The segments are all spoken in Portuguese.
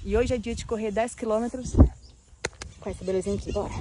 E hoje é dia de correr 10 quilômetros com essa belezinha aqui, bora!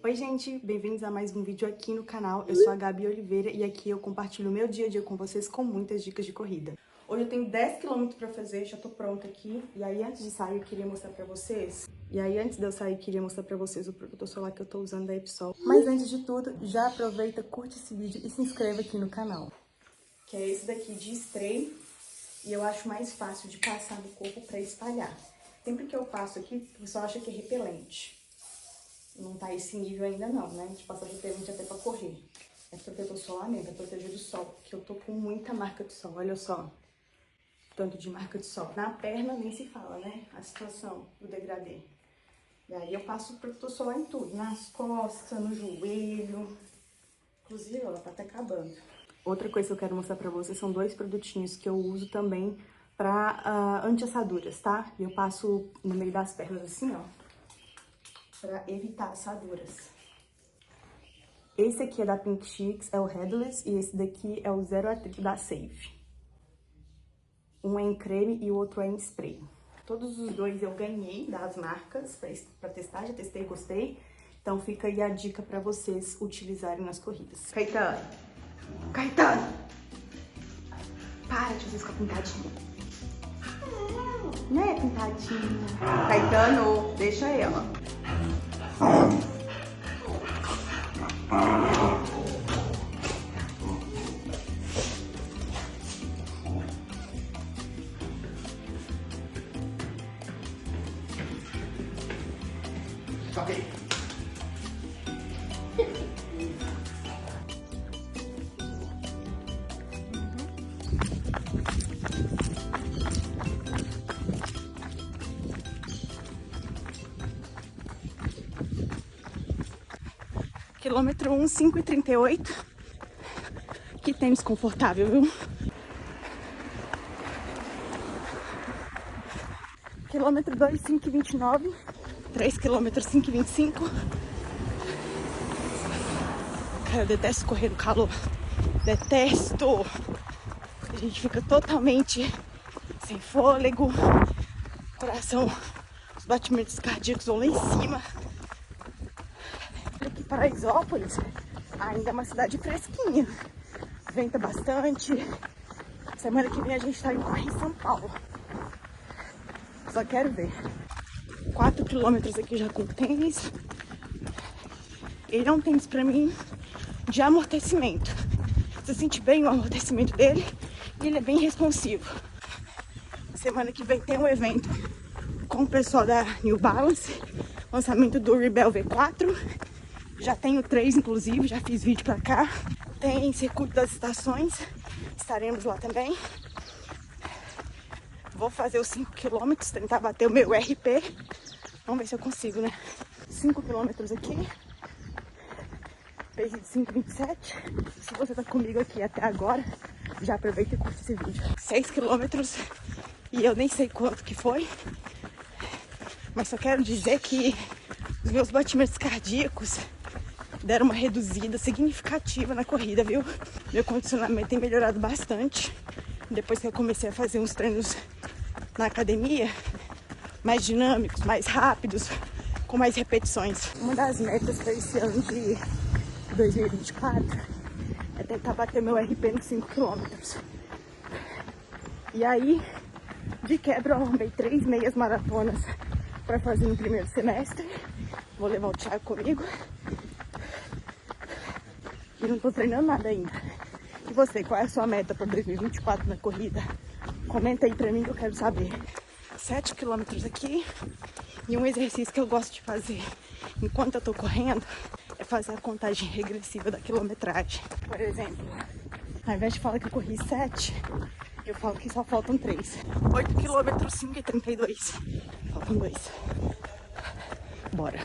Oi gente, bem-vindos a mais um vídeo aqui no canal. Eu sou a Gabi Oliveira e aqui eu compartilho o meu dia a dia com vocês com muitas dicas de corrida. Hoje eu tenho 10 km pra fazer, já tô pronta aqui. E aí antes de sair eu queria mostrar pra vocês. O protetor solar que eu tô usando da Epsol. Mas antes de tudo, já aproveita, curte esse vídeo e se inscreva aqui no canal. Que é esse daqui de spray. E eu acho mais fácil de passar no corpo pra espalhar. Sempre que eu passo aqui, o pessoal acha que é repelente. Não tá esse nível ainda não, né? A gente passa repelente até pra correr. É protetor solar mesmo, é proteger do sol. Porque eu tô com muita marca de sol, olha só. Tanto de marca de sol. Na perna nem se fala, né? A situação do degradê. E aí eu passo protetor solar em tudo. Nas costas, no joelho. Inclusive, ela tá até acabando. Outra coisa que eu quero mostrar pra vocês são dois produtinhos que eu uso também pra anti-assaduras, tá? E eu passo no meio das pernas assim, ó. Pra evitar assaduras. Esse aqui é da Pink Chicks, é o Headless, e esse daqui é o Zero Atrito da Safe. Um é em creme e o outro é em spray. Todos os dois eu ganhei das marcas pra testar, já testei e gostei. Então fica aí a dica pra vocês utilizarem nas corridas. Caetano! Caetano! Para de fazer isso com a pintadinha. Não é pintadinha. Caetano, deixa ela. Ok. Quilômetro 1, 5h38. Que tênis confortável, viu? Quilômetro 2, 5h29. 3 quilômetros, 5h25. Cara, eu detesto correr no calor. Detesto! A gente fica totalmente sem fôlego. Coração batimentos cardíacos vão lá em cima. Aqui Paraisópolis ainda é uma cidade fresquinha. Venta bastante. Semana que vem a gente tá indo correr em São Paulo. Só quero ver. 4 quilômetros aqui já com tênis. Ele é um tênis pra mim de amortecimento. Você sente bem o amortecimento dele e ele é bem responsivo. Semana que vem tem um evento com o pessoal da New Balance. Lançamento do Rebel V4. Já tenho 3, inclusive, já fiz vídeo pra cá. Tem circuito das estações. Estaremos lá também. Vou fazer os 5 km, tentar bater o meu RP. Vamos ver se eu consigo, né? 5 km aqui. Pace de 5,27. Se você tá comigo aqui até agora, já aproveita e curte esse vídeo. 6 km e eu nem sei quanto que foi. Mas só quero dizer que os meus batimentos cardíacos deram uma reduzida significativa na corrida, viu? Meu condicionamento tem melhorado bastante. Depois que eu comecei a fazer uns treinos na academia, mais dinâmicos, mais rápidos, com mais repetições. Uma das metas para esse ano de 2024 é tentar bater meu RP nos 5 km. E aí, de quebra, eu arrumei 3 meias maratonas para fazer no primeiro semestre. Vou levar o Thiago comigo. E não tô treinando nada ainda. E você, qual é a sua meta para 2024 na corrida? Comenta aí pra mim que eu quero saber. 7 km aqui. E um exercício que eu gosto de fazer enquanto eu tô correndo é fazer a contagem regressiva da quilometragem. Por exemplo, ao invés de falar que eu corri 7, eu falo que só faltam 3. 8 km, 5,32. Faltam 2. Bora.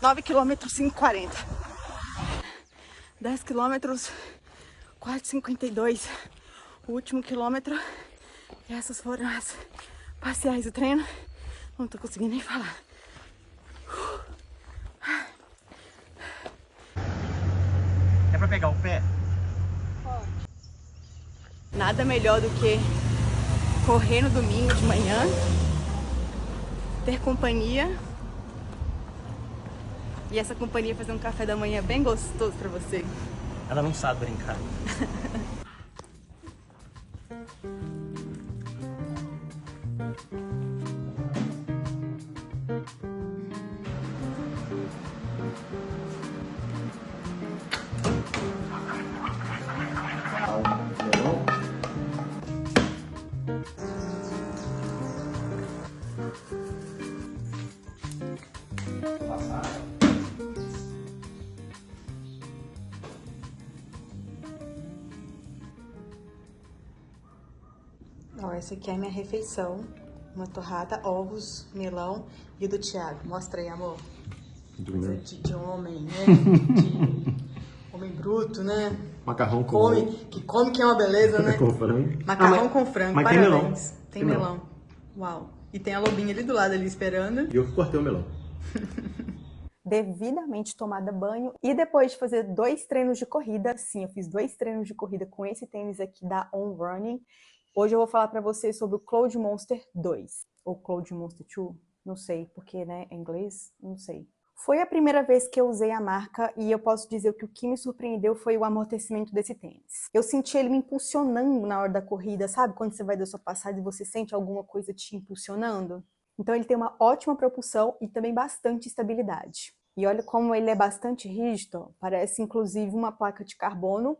9 km, 5,40. 10 km, 4,52. O último quilômetro. E essas foram as parciais do treino. Não tô conseguindo nem falar. É pra pegar o pé? Nada melhor do que correr no domingo de manhã, ter companhia. E essa companhia fazer um café da manhã bem gostoso pra você. Ela não sabe brincar. Ó, essa aqui é a minha refeição. Uma torrada, ovos, melão e o do Thiago. Mostra aí, amor. Coisa de homem, né? De homem bruto, né? Macarrão com come, que come que é uma beleza, né? com frango. Macarrão com frango, mas parabéns. Tem Tem melão. melão. Uau. E tem a lobinha ali do lado, ali esperando. E eu que cortei o melão. Devidamente tomada banho. E depois de fazer 2 treinos de corrida, sim, eu fiz 2 treinos de corrida com esse tênis aqui da On Running. Hoje eu vou falar pra vocês sobre o Cloud Monster 2. Ou Cloud Monster 2, não sei, porque, né, em inglês, não sei. Foi a primeira vez que eu usei a marca e eu posso dizer que o que me surpreendeu foi o amortecimento desse tênis. Eu senti ele me impulsionando na hora da corrida, sabe? Quando você vai da sua passada e você sente alguma coisa te impulsionando. Então ele tem uma ótima propulsão e também bastante estabilidade. E olha como ele é bastante rígido, parece inclusive uma placa de carbono.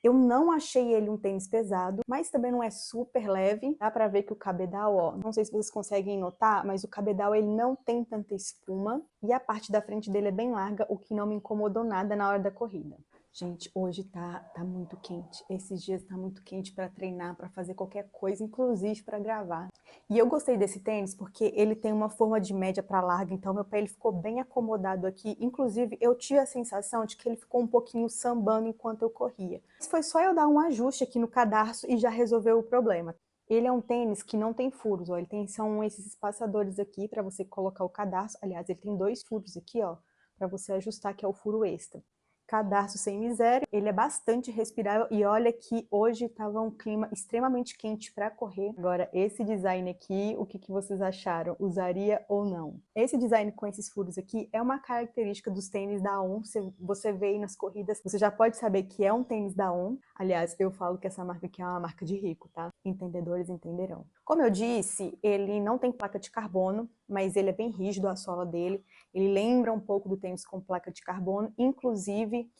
Eu não achei ele um tênis pesado, mas também não é super leve. Dá pra ver que o cabedal, ó, não sei se vocês conseguem notar, mas o cabedal ele não tem tanta espuma. E a parte da frente dele é bem larga, o que não me incomodou nada na hora da corrida. Gente, hoje tá muito quente. Esses dias tá muito quente para treinar, para fazer qualquer coisa, inclusive para gravar. E eu gostei desse tênis porque ele tem uma forma de média para larga, então meu pé ele ficou bem acomodado aqui. Inclusive, eu tive a sensação de que ele ficou um pouquinho sambando enquanto eu corria. Mas foi só eu dar um ajuste aqui no cadarço e já resolveu o problema. Ele é um tênis que não tem furos, ó. São esses espaçadores aqui para você colocar o cadarço. Aliás, ele tem 2 furos aqui, ó, para você ajustar, que é o furo extra. Cadarço sem miséria, ele é bastante respirável e olha que hoje estava um clima extremamente quente para correr. Agora, esse design aqui, o que vocês acharam? Usaria ou não? Esse design com esses furos aqui é uma característica dos tênis da On. Você vê aí nas corridas, você já pode saber que é um tênis da On. Aliás, eu falo que essa marca aqui é uma marca de rico, tá? Entendedores entenderão. Como eu disse, ele não tem placa de carbono, mas ele é bem rígido, a sola dele. Ele lembra um pouco do tênis com placa de carbono, inclusive,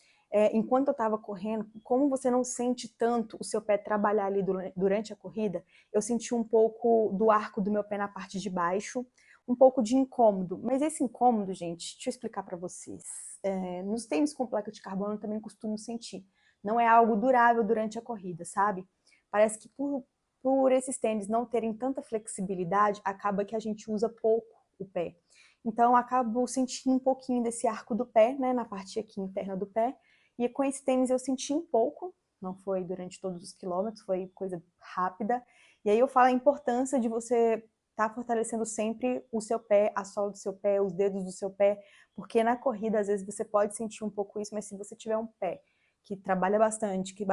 enquanto eu estava correndo, como você não sente tanto o seu pé trabalhar ali durante a corrida, eu senti um pouco do arco do meu pé na parte de baixo, um pouco de incômodo. Mas esse incômodo, gente, deixa eu explicar para vocês. Nos tênis com placa de carbono eu também costumo sentir. Não é algo durável durante a corrida, sabe? Parece que por esses tênis não terem tanta flexibilidade, acaba que a gente usa pouco o pé. Então, eu acabo sentindo um pouquinho desse arco do pé, né, na parte aqui interna do pé. E com esse tênis eu senti um pouco, não foi durante todos os quilômetros, foi coisa rápida. E aí eu falo a importância de você estar fortalecendo sempre o seu pé, a sola do seu pé, os dedos do seu pé, porque na corrida, às vezes, você pode sentir um pouco isso, mas se você tiver um pé que trabalha bastante, que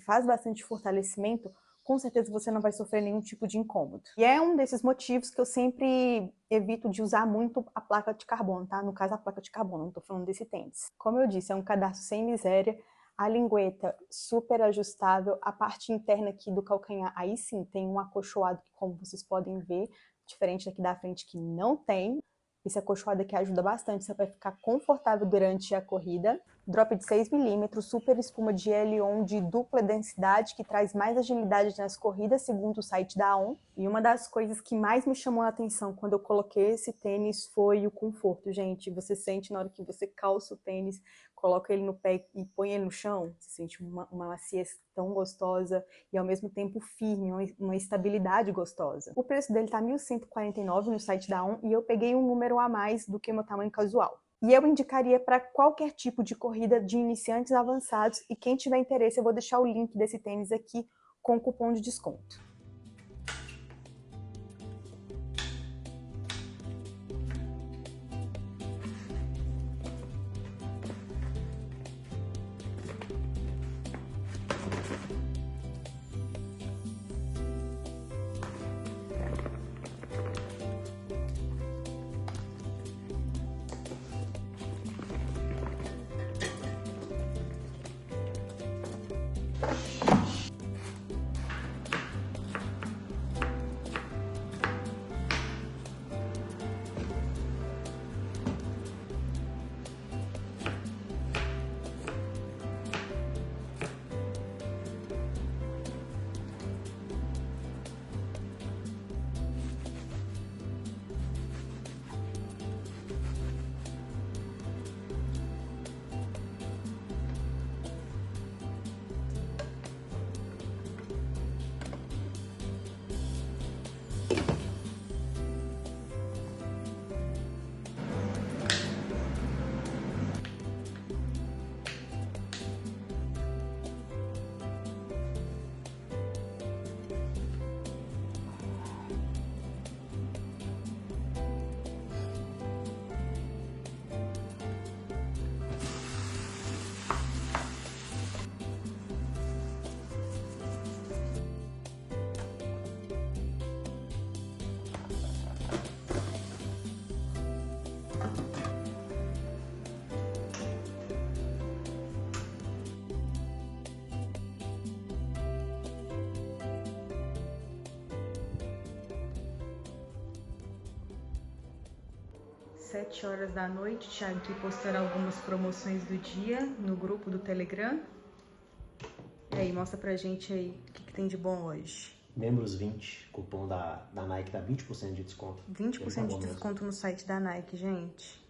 faz bastante fortalecimento, com certeza você não vai sofrer nenhum tipo de incômodo. E é um desses motivos que eu sempre evito de usar muito a placa de carbono, tá? No caso, a placa de carbono, não tô falando desse tênis. Como eu disse, é um cadarço sem miséria, a lingueta super ajustável, a parte interna aqui do calcanhar, aí sim, tem um acolchoado que, como vocês podem ver, diferente daqui da frente que não tem. Esse acolchoado aqui ajuda bastante, você vai ficar confortável durante a corrida. Drop de 6 mm, super espuma de L-On de dupla densidade, que traz mais agilidade nas corridas, segundo o site da On. E uma das coisas que mais me chamou a atenção quando eu coloquei esse tênis foi o conforto, gente. Você sente na hora que você calça o tênis, coloca ele no pé e põe ele no chão, você sente uma maciez tão gostosa e ao mesmo tempo firme, uma estabilidade gostosa. O preço dele tá R$ 1.149 no site da On e eu peguei um número a mais do que o meu tamanho casual. E eu indicaria para qualquer tipo de corrida de iniciantes avançados e quem tiver interesse eu vou deixar o link desse tênis aqui com cupom de desconto. Sete horas da noite, Thiago aqui postando algumas promoções do dia no grupo do Telegram. E aí, mostra pra gente aí o que tem de bom hoje. Membros 20, cupom da Nike dá 20% de desconto. 20% de desconto no site da Nike, gente.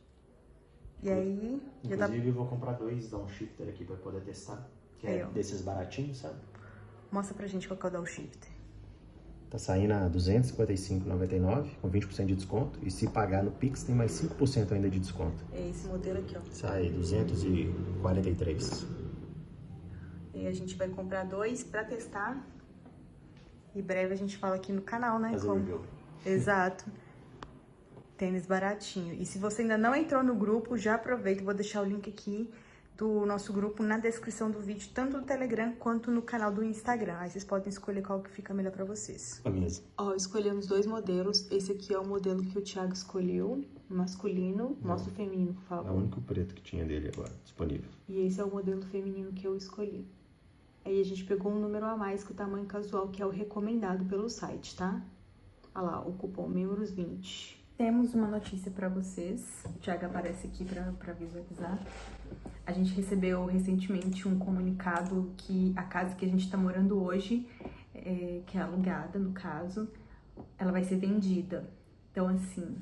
E aí... Inclusive, eu vou comprar 2 downshifter aqui pra poder testar. Que é desses baratinhos, sabe? Mostra pra gente qual que é o downshifter. Tá saindo a R$ 255,99 com 20% de desconto. E se pagar no Pix, tem mais 5% ainda de desconto. É esse modelo aqui, ó. Sai 243. E a gente vai comprar 2 pra testar. Em breve a gente fala aqui no canal, né? Fazer review. Exato. Tênis baratinho. E se você ainda não entrou no grupo, já aproveita. Vou deixar o link aqui do nosso grupo na descrição do vídeo, tanto no Telegram quanto no canal do Instagram. Aí vocês podem escolher qual que fica melhor pra vocês. A mesma. Ó, escolhemos 2 modelos. Esse aqui é o modelo que o Thiago escolheu, masculino. Mostra o feminino, por favor. É o único preto que tinha dele agora, disponível. E esse é o modelo feminino que eu escolhi. Aí a gente pegou um número a mais que o tamanho casual, que é o recomendado pelo site, tá? Olha lá, o cupom MEMBROS20. Temos uma notícia pra vocês. O Thiago aparece aqui pra visualizar. A gente recebeu recentemente um comunicado que a casa que a gente tá morando hoje, que é alugada, no caso, ela vai ser vendida. Então, assim,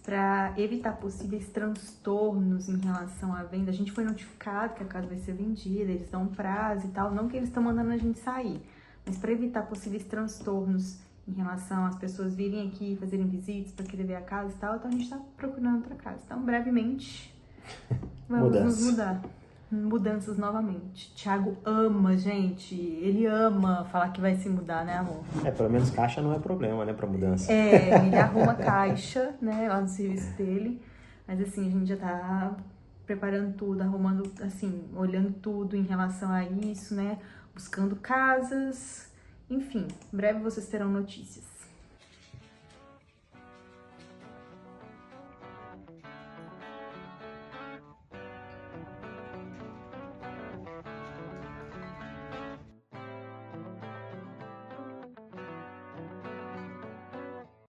para evitar possíveis transtornos em relação à venda, a gente foi notificado que a casa vai ser vendida, eles dão um prazo e tal, não que eles estão mandando a gente sair, mas para evitar possíveis transtornos em relação às pessoas virem aqui fazerem visitas para querer ver a casa e tal, então a gente tá procurando outra casa. Então, brevemente, vamos nos mudar. Mudanças novamente. Thiago ama, gente. Ele ama falar que vai se mudar, né, amor? Pelo menos caixa não é problema, né, pra mudança. Ele arruma caixa, né, lá no serviço dele. Mas assim, a gente já tá preparando tudo, arrumando, assim, olhando tudo em relação a isso, né? Buscando casas. Enfim, em breve vocês terão notícias.